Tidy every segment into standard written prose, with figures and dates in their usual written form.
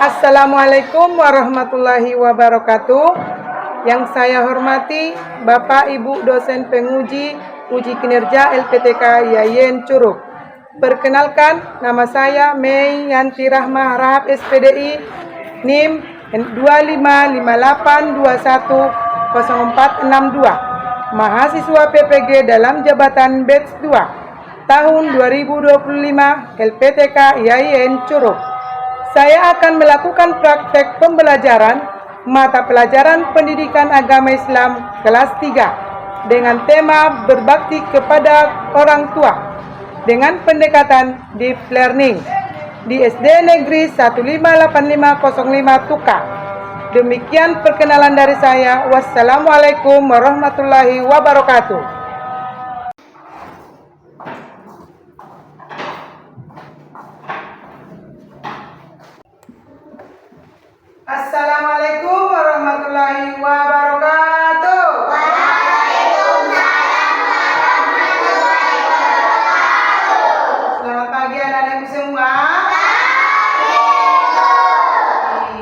Assalamualaikum warahmatullahi wabarakatuh. Yang saya hormati Bapak Ibu dosen penguji uji kinerja LPTK Yayen Curug. Perkenalkan, nama saya Mei Yanti Rahmah Rahab SPDI NIM 2558210462, mahasiswa PPG dalam jabatan batch 2 tahun 2025 LPTK Yayen Curug. Saya akan melakukan praktek pembelajaran mata pelajaran Pendidikan Agama Islam kelas 3 dengan tema berbakti kepada orang tua dengan pendekatan deep learning di SD Negeri 158505 Tuka. Demikian perkenalan dari saya. Wassalamualaikum warahmatullahi wabarakatuh. Assalamualaikum warahmatullahi wabarakatuh. Waalaikumsalam warahmatullahi wabarakatuh. Selamat pagi anak-anakku semua.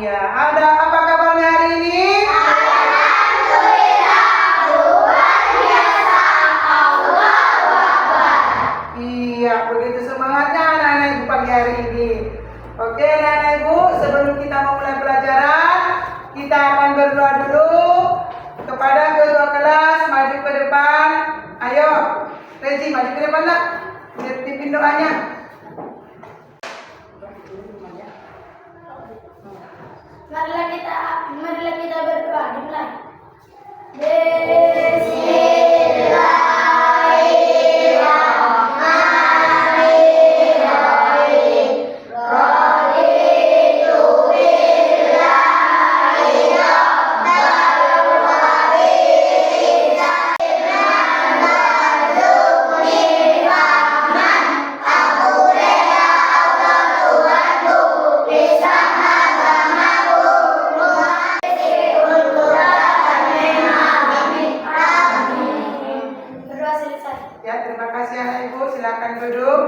Iya, ada apa kabarnya hari ini? Alhamdulillah, luar biasa. Allahu Akbar. Iya, begitu semangatnya anak-anak ibu pagi hari ini. Oke anak-anak ibu, sebelum kita memulai pelajaran, kita akan berdoa dulu kepada ketua kelas. Maju ke depan. Ayo, Regi maju ke depan nak. Pimpin doanya. Marilah kita berdoa. Dimulai. Berdoa selesai. Ya, terima kasih anak ibu. Silakan duduk.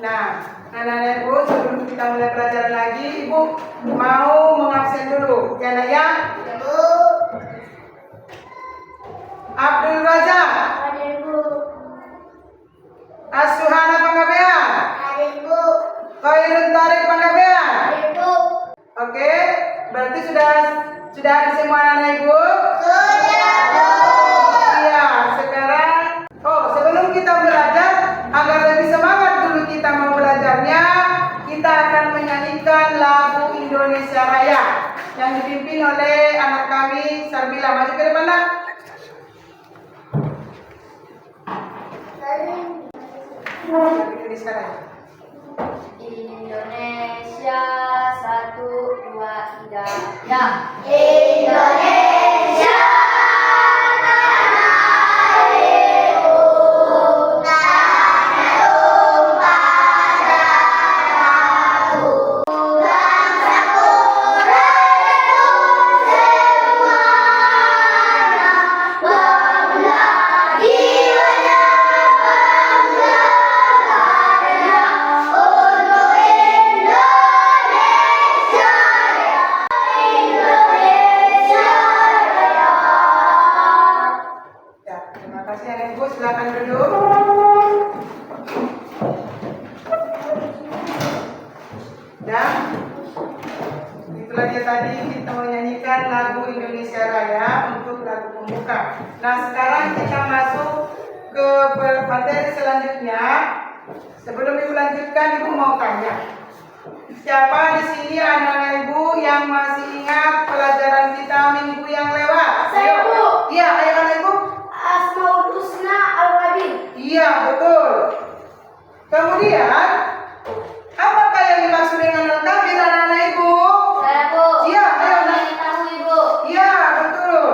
Nah, anak-anak ibu, sebelum kita mulai pelajaran lagi, ibu mau mengabsen dulu. Ya, nak ya. Abdul Razak, Hadir Bu. Asuhana Panggabean, Hadir Bu. Khairun Tarik Panggabean. Hadir Bu. Oke, berarti sudah ada semua anak ibu? Sudah Bu. Iya, sekarang sebelum kita belajar, agar lebih semangat dulu kita mau belajarnya, kita akan menyanyikan lagu Indonesia Raya yang dipimpin oleh anak kami Sarbila. Maju ke depan nak. Indonesia Raya. Indonesia 1, 2, 3 ya. Indonesia tanah airku, tanah tumpah darahku, bangsaku rakyatku semuanya, bangga jiwanya, bangga karenanya untuk Indonesia Raya. Indonesia Raya. Ya, terima kasih anak ibu. Silakan duduk. Dan itulah dia tadi kita menyanyikan lagu Indonesia Raya untuk lagu pembuka. Nah, sekarang kita masuk ke materi selanjutnya. Sebelum ibu lanjutkan, ibu mau tanya, siapa di sini anak-anak ibu yang masih ingat pelajaran kita minggu yang lewat? Saya, Bu. Iya, ayo anak ibu. Asmaul Husna Al-Qadir. Iya, betul. Kemudian, apakah yang dimaksud dengan al-kabir anak-anak ibu? Saya, Bu. Iya, ayo, Nak. Mengetahui, Bu. Iya, betul.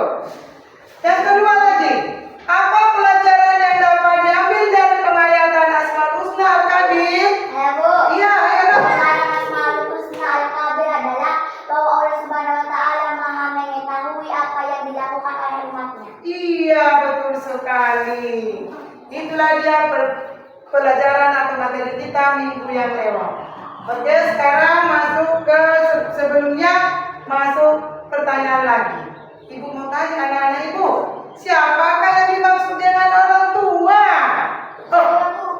Yang kedua lagi, apa pelajaran yang dapat diambil dari penghayatan Asmaul Husna Al-Kabir? Saya, Bu. Iya, ayo Nak. Pelajaran Asmaul Husna Al-Qadir adalah bahwa Allah Subhanahu wa Ta'ala Maha mengetahui apa yang dilakukan oleh umatnya. Iya, betul sekali. Itulah dia pelajaran atau materi kita minggu yang lewat. Oke, sekarang masuk ke sebelumnya masuk pertanyaan lagi. Ibu mau tanya anak-anak ibu, siapakah yang dimaksud dengan orang tua? Oh,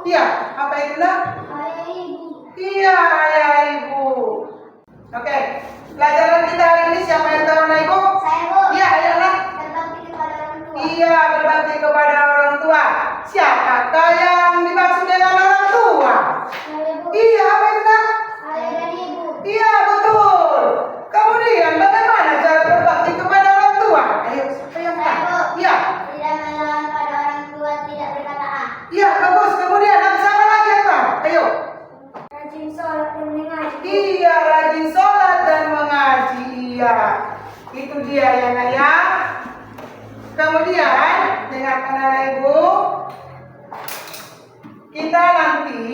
iya, apa itu nak? Ayah ibu. Iya, ayah ibu. Oke, pelajaran kita hari ini siapa yang tahu anak ibu? Saya bu. Iya, ayo nak. Berbakti kepada orang tua. Iya, berbakti kepada orang tua. Siapakah yang dimaksud dengan orang tua? Saya bu. Iya, apa itu nak? Ayah dan ibu. Iya, betul. Kemudian bagaimana cara berbakti kepada orang tua? Ayo, siapa yang Saya bu. tahu? Iya, Tidak melawan pada orang tua, tidak berkata A. iya, bagus. Kemudian apa sama lagi apa? Ayo. Rajin sholat dan mengaji. Iya, rajin sholat dan mengaji. Iya, itu dia ya nak ya. Kemudian dengarkan anak ibu, kita nanti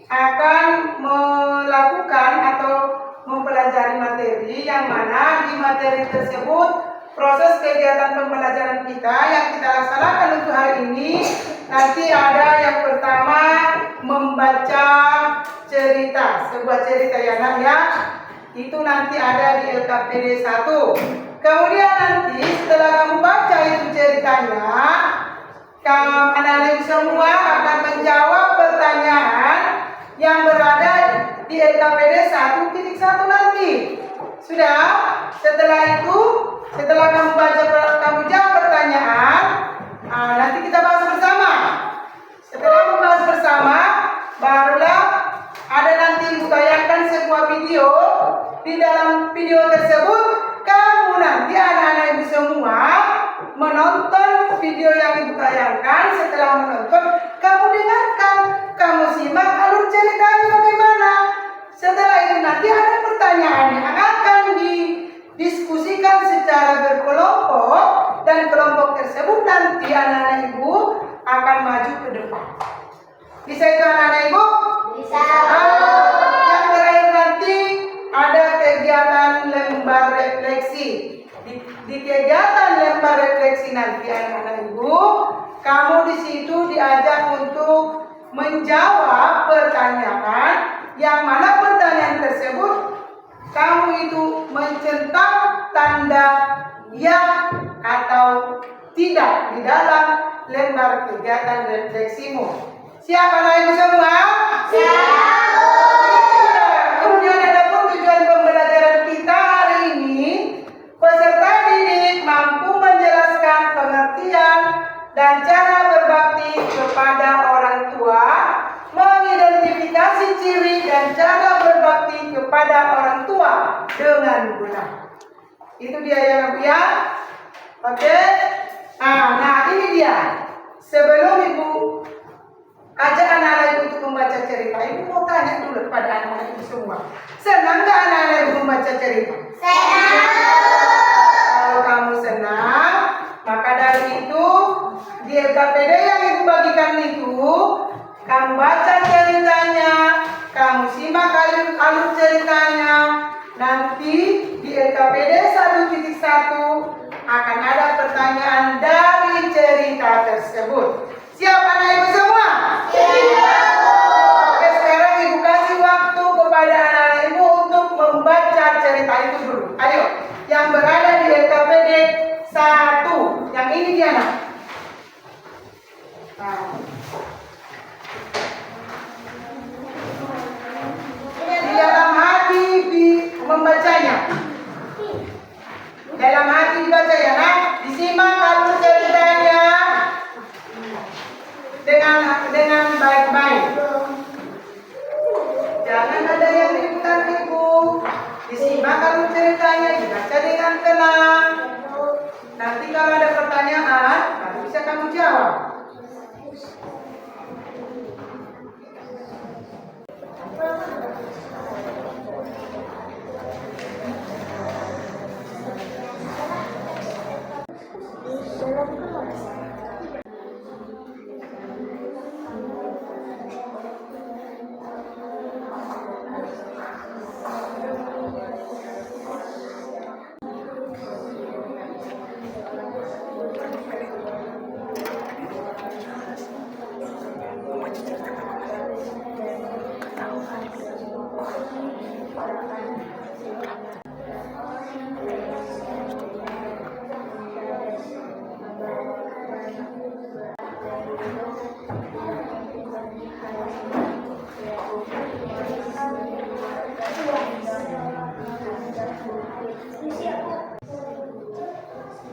akan melakukan atau mempelajari materi yang mana di materi tersebut proses kegiatan pembelajaran kita yang kita laksanakan untuk hari ini nanti ada yang pertama membaca cerita, sebuah cerita ya nak ya. Itu nanti ada di LKPD 1. Kemudian nanti setelah kamu baca itu ceritanya, anak-anak semua akan menjawab pertanyaan yang berada di LKPD 1.1 nanti. Sudah? Setelah itu, setelah kamu baca, kamu jawab pertanyaan, nanti kita bahas bersama. Setelah membahas bersama, barulah ada nanti ditayangkan sebuah video. Di dalam video tersebut, kamu nanti anak-anak ibu semua menonton video yang ibu tayangkan. Setelah menonton, kamu dengarkan, kamu simak alur ceritanya bagaimana. Setelah itu nanti ada pertanyaan yang akan didiskusikan secara berkelompok dan kelompok tersebut nanti anak-anak ibu akan maju ke depan. Bisa itu anak-anak ibu? Bisa. Yang terakhir nanti ada kegiatan lembar refleksi. Di kegiatan lembar refleksi nanti anak-anak ibu, kamu di situ diajak untuk menjawab pertanyaan yang mana pertanyaan tersebut kamu itu mencentang tanda ya atau tidak di dalam lembar kegiatan refleksimu. Siap anak ibu semua? Siap. Kemudian ada pun tujuan pembelajaran kita hari ini, peserta didik mampu menjelaskan pengertian dan cara berbakti kepada orang tua, mengidentifikasi ciri dan cara berbakti kepada orang tua dengan benar. Itu dia ya Ibu ya. Oke. Nah ini dia. Sebelum Ibu ajak anak-anak ibu untuk membaca cerita, ibu mau tanya dulu kepada anak-anak ibu semua. Senang nggak anak-anak ibu membaca cerita? Senang. Kalau kamu senang, maka dari itu di LKPD yang ibu bagikan itu, kamu baca ceritanya, kamu simak alur ceritanya. Nanti di LKPD 1.1 akan ada pertanyaan dari cerita tersebut. Siap anak ibu semua? Oke, sekarang ibu kasih waktu kepada anak-anak ibu untuk membaca cerita itu dulu. Ayo, yang berada di LKPD 1. Yang ini dia nak. Di dalam hati membacanya. Dalam hati dibaca ya nak. Disimak alur ceritanya dengan baik-baik. Jangan ada yang ributkan ibu. Disimak alur ceritanya, dibaca dengan tenang. Nanti kalau ada pertanyaan, baru bisa kamu jawab.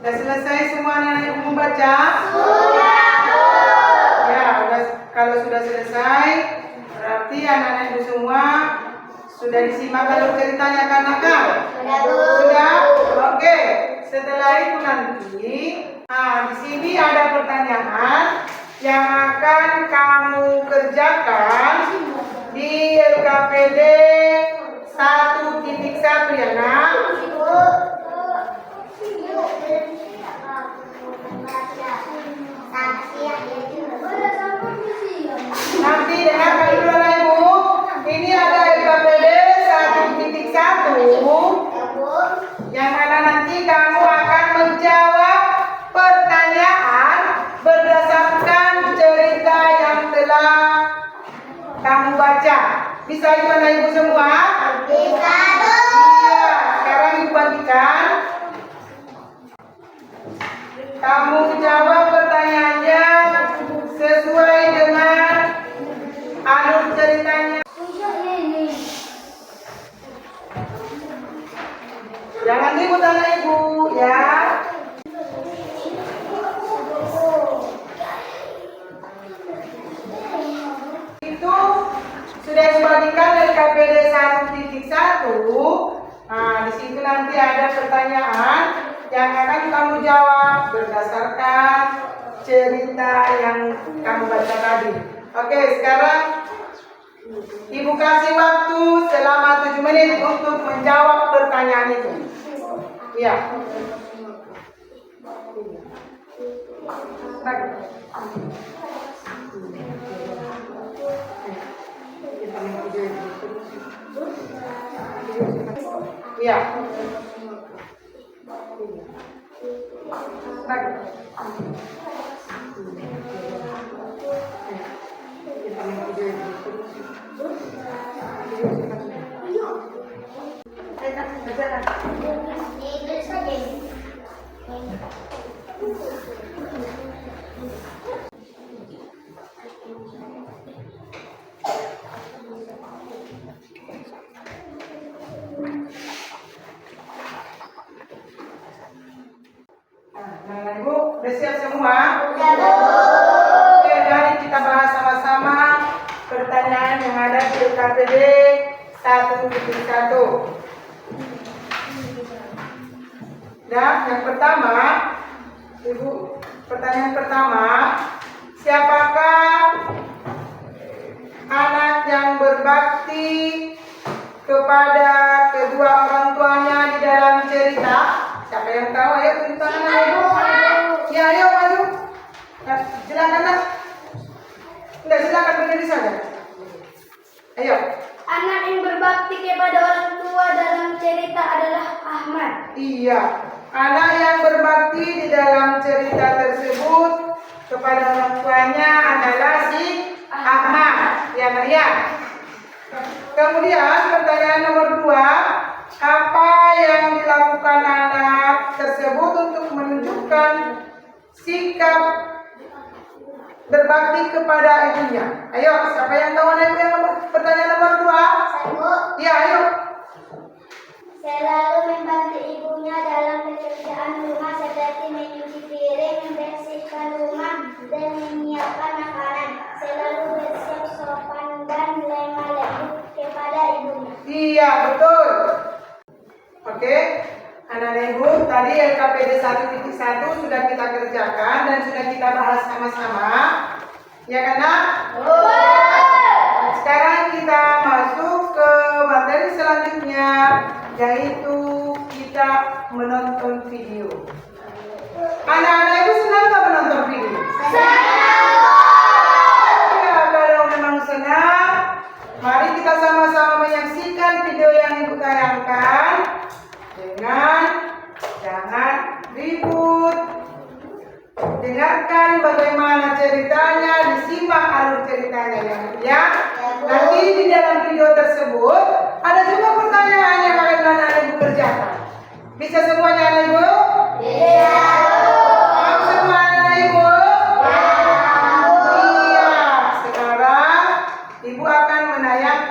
Sudah selesai semua anak-anak ibu membaca? Ya, kalau sudah selesai, berarti anak-anak ibu semua sudah disimak alur ceritanya kan nakal? Sudah? Oke. Setelah itu nanti, di sini ada pertanyaan yang akan kamu kerjakan di LKPD 1.1 ya nak? Nanti dengarkan dulu lah ibu. Ini ada LKPD 1.1 yang mana nanti kamu akan menjawab pertanyaan berdasarkan cerita yang telah kamu baca. Bisa itu anak ibu semua? Bisa. Iya. Sekarang ibu bagikan. Kamu jawab pertanyaannya sesuai dengan alur ceritanya. Jangan ribut anak ibu ya. Itu sudah dibagikan LKPD 1.1. Di situ nanti ada pertanyaan yang akan kamu jawab berdasarkan cerita yang kamu baca tadi. Oke, sekarang ibu kasih waktu selama 7 menit untuk menjawab pertanyaan itu. Iya. Iya. Nah, ibu udah siap semua? Oke, mari kita bahas sama-sama pertanyaan yang ada di LKPD 1.1. Nah, yang pertama, ibu, pertanyaan pertama, siapakah anak yang berbakti kepada kedua orang tuanya di dalam cerita? Siapa yang tahu? Ayo tunjuk tangan anak ibu. Ya, ayo maju. Silakan nak. Enggak, silakan berdiri saja. Ayo. Anak yang berbakti kepada orang tua dalam cerita adalah Ahmad. Iya. Anak yang berbakti di dalam cerita tersebut kepada orang tuanya adalah si Ahmad. Ya, nak ya. Kemudian pertanyaan nomor 2, apa yang dilakukan anak tersebut untuk menunjukkan sikap berbakti kepada ibunya? Ayo, siapa yang tahu anak ibu yang pertanyaan nomor 2? Saya, Ya, ayo. selalu membantu ibunya dalam pekerjaan rumah seperti mencuci piring, membersihkan rumah, dan menyiapkan makanan. Selalu bersikap sopan dan lemah lembut kepada ibunya. Iya, betul. Oke, anak-anak ibu, tadi LKPD 1.1 sudah kita kerjakan dan sudah kita bahas sama-sama. Ya kan, nak? Sekarang kita masuk ke materi selanjutnya, yaitu kita menonton video. Anak-anak ibu senang nggak menonton video? Ya, kalau memang senang, mari kita sama-sama menyaksikan video yang ibu tayangkan dengan jangan ribut. Dengarkan bagaimana ceritanya, disimak alur ceritanya ya. Nanti di dalam video tersebut ada juga pertanyaan yang akan anak ibu kerjakan. Bisa semuanya anak ibu? Bisa. Mau semua anak ibu? Iya. Sekarang ibu akan menayangkan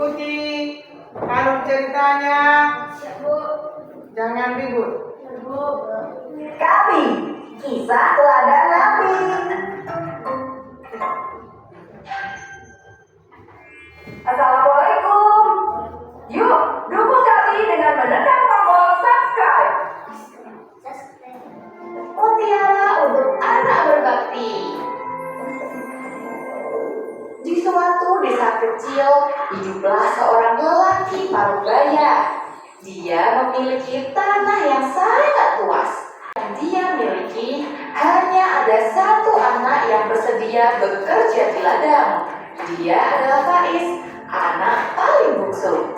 Ikuti alur ceritanya. Siap, Bu. Jangan ribut. Bu. Kami, kisah teladan Nabi. Assalamualaikum. Yuk, dukung kami dengan menekan tombol subscribe. Mutiara untuk anak berbakti. Di suatu desa kecil, hiduplah seorang lelaki parubaya. Dia memiliki tanah yang sangat luas. Yang dia miliki hanya ada satu anak yang bersedia bekerja di ladang. Dia adalah Faiz, anak paling bungsu.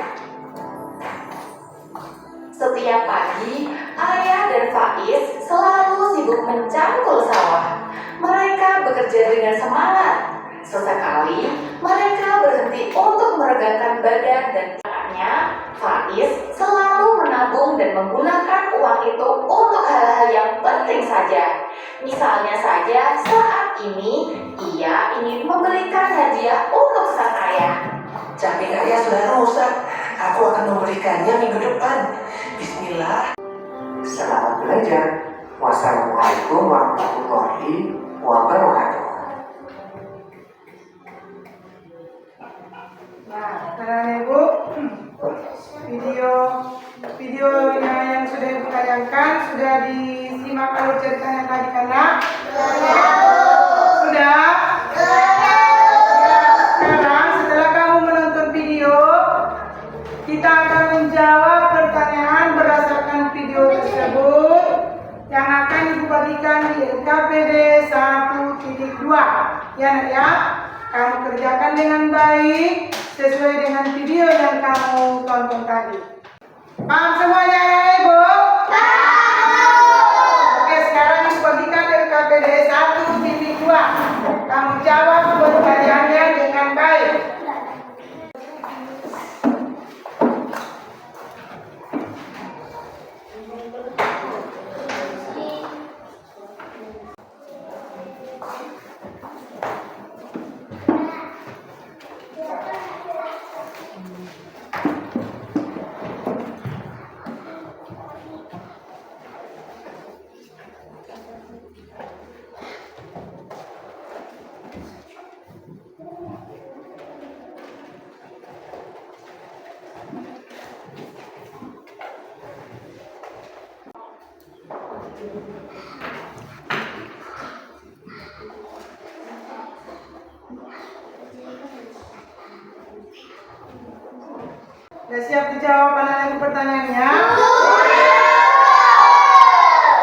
Setiap pagi, ayah dan Faiz selalu sibuk mencangkul sawah. Mereka bekerja dengan semangat. Sesekali, mereka berhenti untuk meregangkan badan dan anaknya, Faiz selalu menabung dan menggunakan uang itu untuk hal-hal yang penting saja. Misalnya saja, saat ini ia ingin membelikan hadiah untuk sang ayah. Caping ayah sudah rusak. Aku akan membelikannya minggu depan. Bismillah. Selamat belajar. Wassalamualaikum warahmatullahi wabarakatuh. Nah, sekarang Ibu, videonya yang sudah Ibu tayangkan sudah disimak alur ceritanya tadi karena sudah. Sekarang setelah kamu menonton video, kita akan menjawab pertanyaan berdasarkan video tersebut yang akan Ibu bagikan di LKPD 1.2. Ya, Nak ya. Kamu kerjakan dengan baik sesuai dengan video yang kamu tonton tadi. Paham semuanya ya Ibu? Oke, sekarang Ibu bagikan LKPD 1.2. Kamu jawab pertanyaannya dengan baik. Sudah siap dijawab anak-anak pertanyaannya?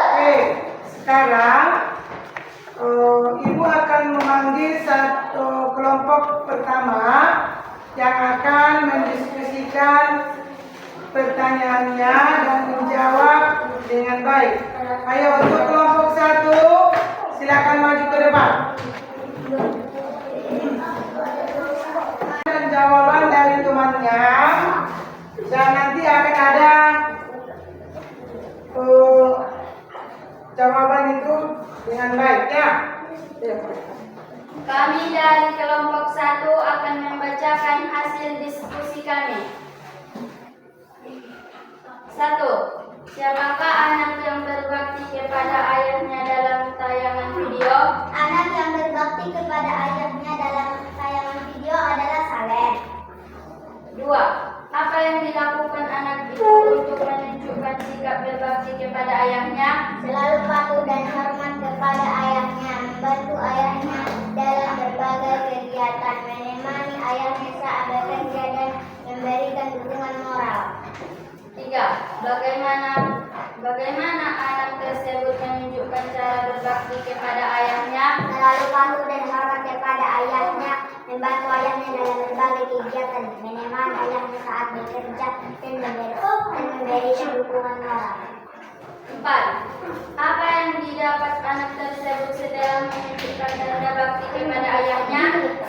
Oke, sekarang Ibu akan memanggil satu kelompok pertama yang akan mendiskusikan pertanyaannya dan menjawab dengan baik. Ayo untuk kelompok satu, silakan maju ke depan. Dan jawaban dari temannya, dan nanti akan ada jawaban itu dengan baik ya. Kami dari kelompok 1 akan membacakan hasil diskusi kami. 1. Siapakah anak yang berbakti kepada ayahnya dalam tayangan video? Anak yang berbakti kepada ayahnya dalam tayangan video adalah Saleh. 2. Apa yang dilakukan anak itu untuk menunjukkan sikap berbakti kepada ayahnya? Selalu patuh dan hormat kepada ayahnya, membantu ayahnya dalam berbagai kegiatan, menemani ayahnya saat bekerja dan memberikan dukungan moral. 3. Bagaimana anak tersebut menunjukkan cara berbakti kepada ayahnya? Selalu patuh dan hormat kepada ayahnya, membantu ayahnya dalam berbagai kegiatan, menemani ayahnya saat bekerja dan memberikan dukungan moral. 4. Apa yang didapat anak tersebut setelah menunjukkan tanda bakti kepada ayahnya?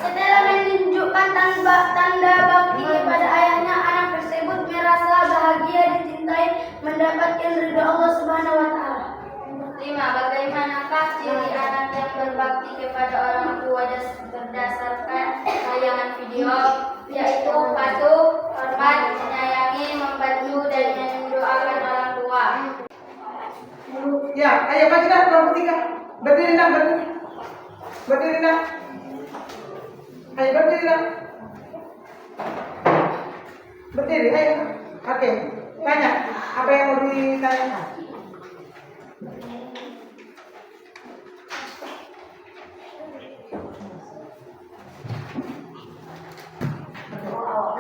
Setelah menunjukkan tanda bakti kepada ayahnya, anak tersebut merasa bahagia, dicintai, mendapatkan ridho Allah Subhanahu wa taala. 5. Bagaimanakah ciri anak yang berbakti kepada orang tua berdasarkan tayangan video? yaitu patuh, hormat, menyayangi, membantu, dan mendoakan orang tua. Ya, ayo maju dah kelompok 3. Berdiri nak, berdiri. Berdiri nak. Ayo berdiri nak. Berdiri, ayo. Oke, tanya. Apa yang mau ditanyakan?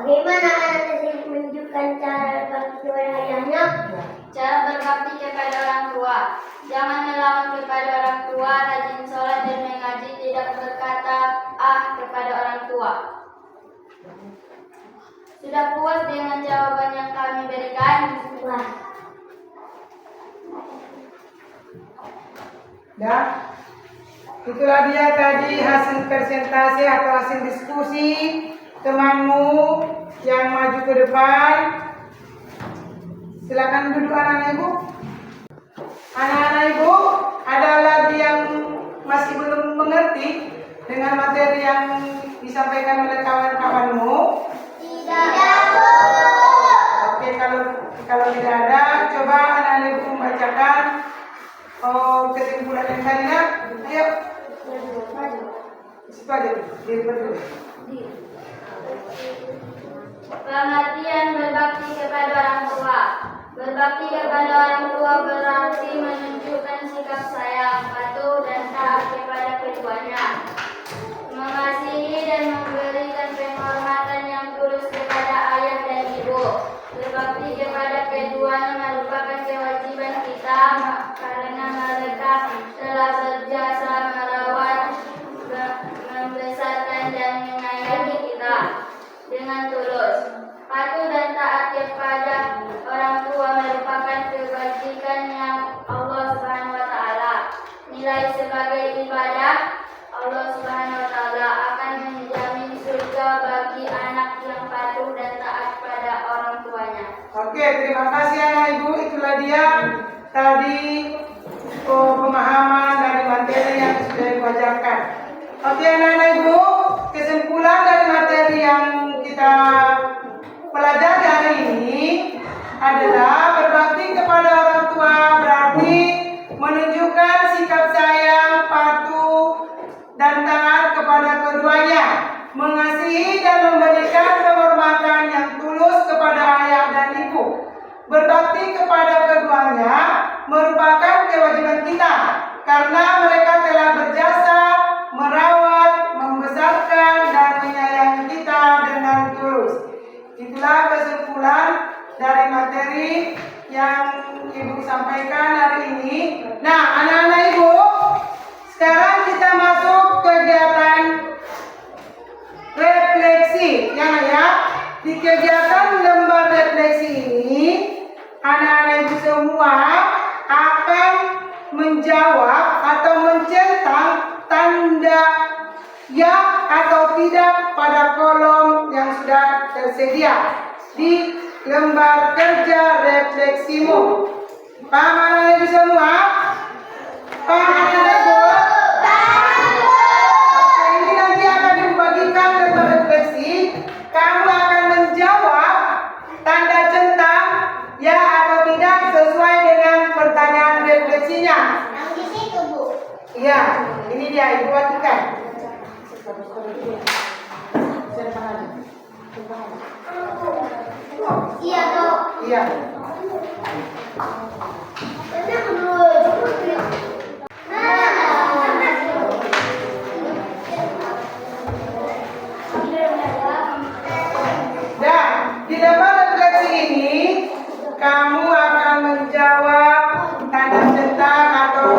Bagaimana anak tersebut menunjukkan cara berbakti kepada ayahnya? Cara berbakti kepada orang tua. Jangan melawan kepada orang tua, rajin sholat dan mengaji, tidak berkata kepada orang tua. Sudah puas dengan jawaban yang kami berikan? Wah, Ya, itulah dia tadi hasil presentasi atau hasil diskusi temanmu yang maju ke depan. Silakan duduk anak-anak ibu. Anak-anak ibu, ada lagi yang masih belum mengerti dengan materi yang disampaikan oleh kawan-kawanmu? tidak. Oke, kalau tidak ada, coba anak-anak ibu membacakan kesimpulan yang tadi ya. Ayo. Situ aja, berdua. Pengertian berbakti kepada orang tua. Berbakti kepada orang tua berarti menunjukkan sikap sayang, patuh, dan taat kepada keduanya. Mengasihi dan memberikan penghormatan yang tulus kepada ayah dan ibu. Berbakti kepada keduanya merupakan kewajiban kita karena mereka telah berjasa merawat, membesarkan, dan menyayangi kita dengan tulus. Patuh dan taat kepada orang tua merupakan kebajikan yang Allah Subhanahu wa taala nilai sebagai ibadah. Allah Subhanahu wa taala akan menjamin surga bagi anak yang patuh dan taat pada orang tuanya. Oke, terima kasih anak ibu. Itulah dia tadi pemahaman dari materi yang sudah dibacakan. Oke anak-anak ibu, kesimpulan dari materi yang kita pelajari hari ini adalah berbakti kepada orang tua berarti menunjukkan sikap sayang, patuh, dan taat kepada keduanya, mengasihi dan memberikan penghormatan yang tulus kepada ayah dan ibu. Berbakti kepada keduanya merupakan kewajiban kita karena mereka telah berjasa merawat, membesarkan, dan menyayangi kita dengan tulus. Itulah kesimpulan dari materi yang ibu sampaikan hari ini. Nah, anak-anak ibu, sekarang kita masuk kegiatan refleksi, ya. Di kegiatan lembar refleksi ini, anak-anak ibu semua akan menjawab atau mencentang tanda ya atau tidak pada kolom yang sudah tersedia di lembar kerja refleksimu. Paham anak-anak ibu semua? Paham anak-anak ibu? Oke, ini nanti akan dibagikan lembar refleksi. Kamu akan menjawab tanda centang ya atau tidak sesuai dengan pertanyaan refleksinya. Yang di situ, Bu. Iya, ini dia ibu bagikan. Iya, Dok. Iya. Tenang, Bu. Dan di lembar refleksi ini kamu akan menjawab tanda centang atau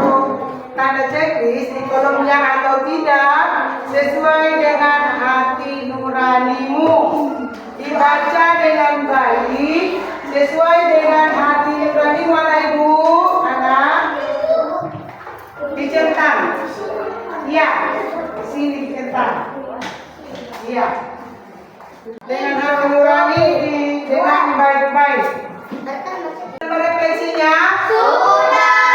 tanda checklist di kolom ya atau tidak sesuai dengan hati nuranimu. Dibaca dengan baik sesuai dengan hati nuranimu, anak ibu. Anak dicentang. Iya, sini dicentang. Iya. Dengan hati nurani dengan baik-baik. Refleksinya Sudah.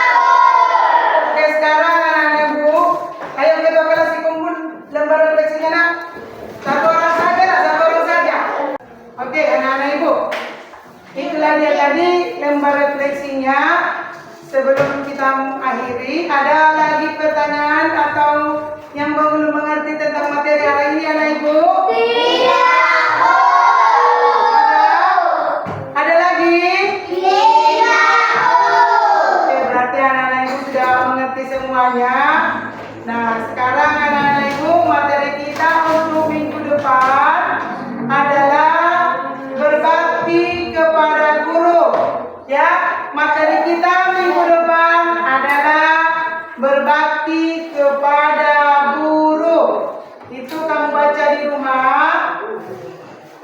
oke, sekarang anak-anak ibu, ayo ketua kelas dikumpul lembar refleksinya nak. Satu orang saja. ada lagi pertanyaan atau yang belum mengerti tentang materi hari ini, anak ibu? Ada lagi? Oke, berarti anak-anak ibu sudah mengerti semuanya. Nah, sekarang anak-anak ibu, materi kita untuk minggu depan adalah berbakti kepada guru. Ya, materi kita minggu depan adalah berbakti kepada guru. Itu kamu baca di rumah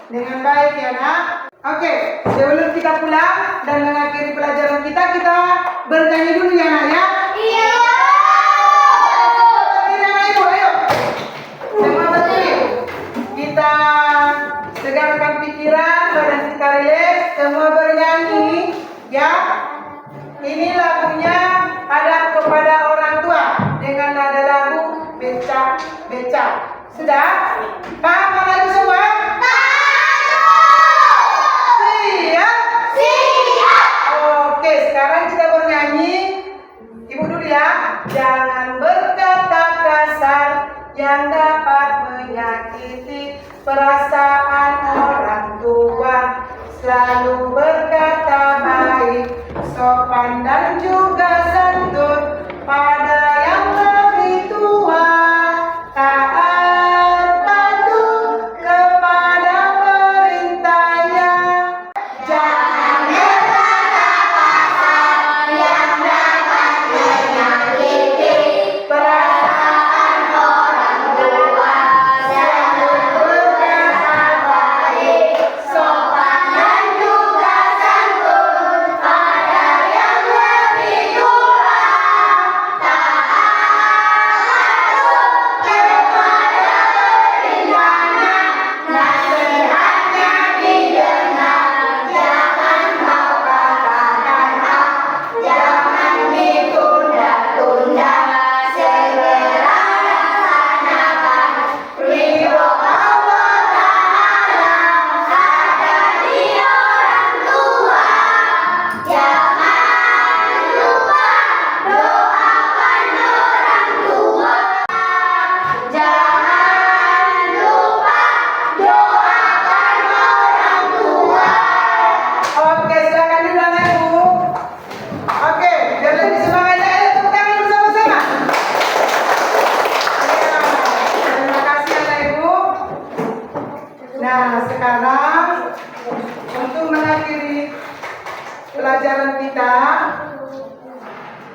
dengan baik ya nak. Oke, sebelum kita pulang dan mengakhiri pelajaran kita bernyanyi dulu ya nak ya. Iya. Berdiri anak ibu, ayo. Semua berdiri. Kita segarkan pikiran, badan kita rileks, semua bernyanyi ya. Ini lagunya hadap kepada orang tua dengan nada lagu becak-becak. Sudah? Paham anak ibu semua? Siap? Oke, sekarang kita bernyanyi. Ibu dulu ya. Jangan berkata kasar yang dapat menyakiti perasaan orang tua. Selalu berkata baik, sopan dan juga santun pada yang lebih tua. Taat patuh kepada perintahnya. Jangan berkata kasar yang dapat menyakiti perasaan orang tua. Selalu berkata baik, sopan dan juga santun pada yang lebih tua. Taat patuh kepada perintahnya. Nasihatnya didengar. Jangan kau katakan jangan ditunda-tunda. Segera laksanakan ridho Allah Ta'ala ada di orang tua. Jangan lupa doakan orang tua. Jangan lupa doakan orang tua. Oke, silakan dulu anak ibu. Oke, biar lebih semangat ya. Ayo tepuk tangan bersama-sama. Ya, terima kasih anak ibu. Nah, sekarang untuk mengakhiri pelajaran kita,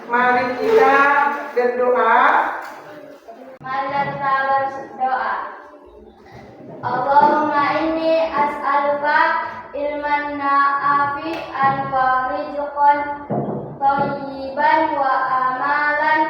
mari kita berdoa. Marilah kita berdoa. Allahumma inni as'aluka ilman nafi'an wa rizqan thayyiban wa amalan